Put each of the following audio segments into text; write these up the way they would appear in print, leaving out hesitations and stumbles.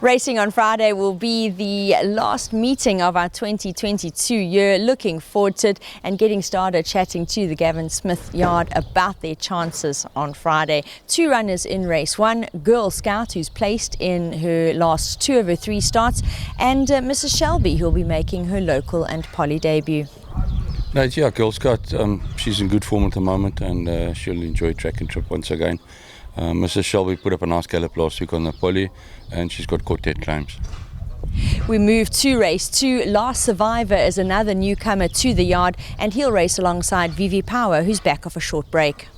Racing on Friday will be the last meeting of our 2022 year. Looking forward to it and getting started chatting to the Gavin Smith yard about their chances on Friday. Two runners in race one, Girl Scout, who's placed in her last two of her three starts, and Mrs. Shelby, who'll be making her local and poly debut. No, yeah, Girl Scout, she's in good form at the moment, and she'll enjoy track and trip once again. Mrs. Shelby put up a nice gallop last week on the poly, and she's got quartet claims. We move to race two. Last Survivor is another newcomer to the yard, and he'll race alongside Vivi Power, who's back off a short break.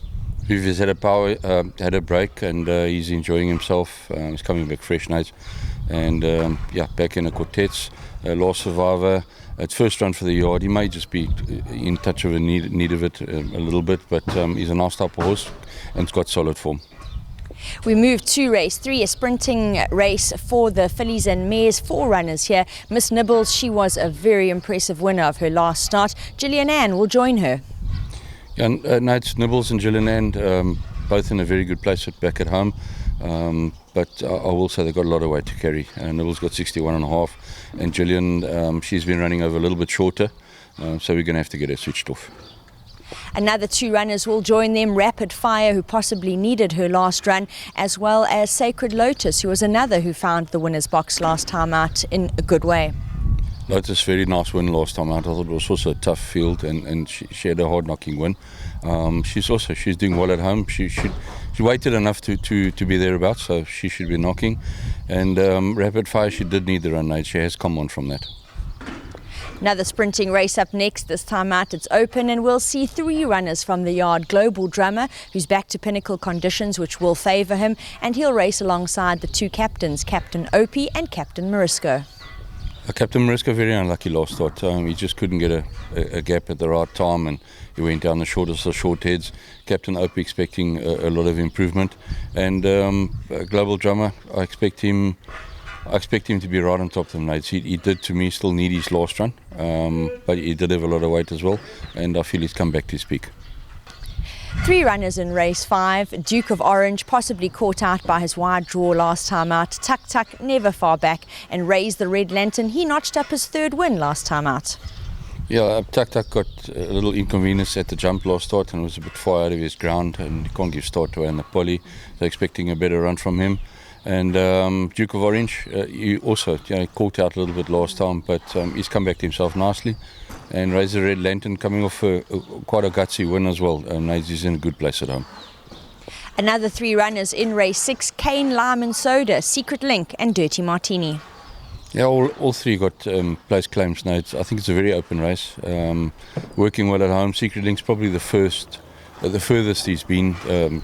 Vivi's had a break, and he's enjoying himself. He's coming back fresh nights, and back in the quartets. Last Survivor, it's first run for the yard. He may just be in touch of a need of it a little bit, but he's a nice type of horse, and it's got solid form. We move to race three, a sprinting race for the fillies and mares. Four runners here. Miss Nibbles, she was a very impressive winner of her last start. Gillian Ann will join her. Yeah, it's Nibbles and Gillian Ann, both in a very good place back at home. But I will say they've got a lot of weight to carry. Nibbles got 61.5, and Gillian, she's been running over a little bit shorter, so we're going to have to get her switched off. Another two runners will join them, Rapid Fire, who possibly needed her last run, as well as Sacred Lotus, who was another who found the winner's box last time out in a good way. Lotus, very nice win last time out. I thought it was also a tough field, and she had a hard-knocking win. She's doing well at home. She waited enough to be thereabouts, so she should be knocking. And Rapid Fire, she did need the run night. She has come on from that. Another sprinting race up next. This time out it's open, and we'll see three runners from the yard. Global Drummer, who's back to pinnacle conditions, which will favour him, and he'll race alongside the two captains, Captain Opie and Captain Marisco. Captain Marisco, very unlucky last start. He just couldn't get a gap at the right time, and he went down the shortest of short heads. Captain Opie expecting a lot of improvement, and Global Drummer, I expect him to be right on top of the nights. He did, to me, still need his last run, but he did have a lot of weight as well, and I feel he's come back to his peak. Three runners in race five. Duke of Orange, possibly caught out by his wide draw last time out. Tuck Tuck, never far back, and Raise the Red Lantern, he notched up his third win last time out. Yeah, Tuck Tuck got a little inconvenience at the jump last start and was a bit far out of his ground, and he can't give start away in the poly. They're expecting a better run from him. And Duke of Orange, he also caught out a little bit last time, but he's come back to himself nicely. And Raise the Red Lantern coming off quite a gutsy win as well, and he's in a good place at home. Another three runners in race six, Cane, Lime and Soda, Secret Link and Dirty Martini. Yeah, all three got place claims now. I think it's a very open race. Working well at home. Secret Link's probably the furthest he's been.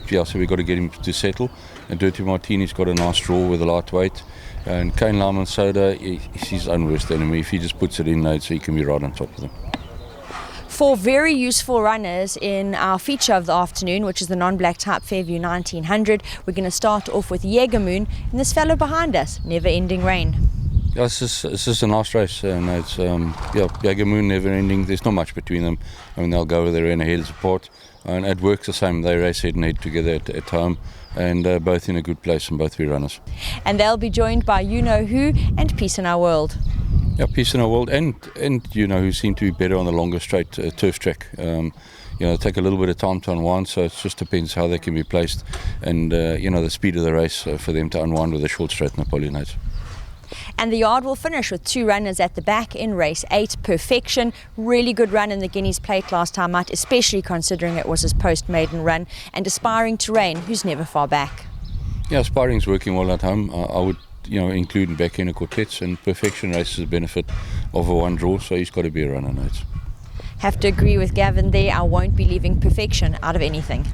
So we've got to get him to settle. And Dirty Martini's got a nice draw with a lightweight. And Cane, Lime and Soda, he's his own worst enemy. If he just puts it in, so he can be right on top of them. Four very useful runners in our feature of the afternoon, which is the non-black type Fairview 1900. We're going to start off with Yegamoon and this fellow behind us, Never Ending Rain. Yeah, this is a nice race, and it's Yegamoon, Never Ending. There's not much between them. I mean, they'll go over there and heads apart, and it works the same. They race head and head together at home, and both in a good place, and both three runners. And they'll be joined by You Know Who and Peace in Our World. Yeah, Peace in Our World and You Know Who seem to be better on the longer straight turf track. They take a little bit of time to unwind, so it just depends how they can be placed, and the speed of the race for them to unwind with a short straight and a poly night. And the yard will finish with two runners at the back in race 8, Perfection. Really good run in the Guineas Plate last time out, especially considering it was his post-maiden run. And Aspiring Terrain, who's never far back. Yeah, Aspiring's working well at home. I would include him back in the quartets, and Perfection races the benefit of a one draw, so he's got to be a runner night. Have to agree with Gavin there. I won't be leaving Perfection out of anything.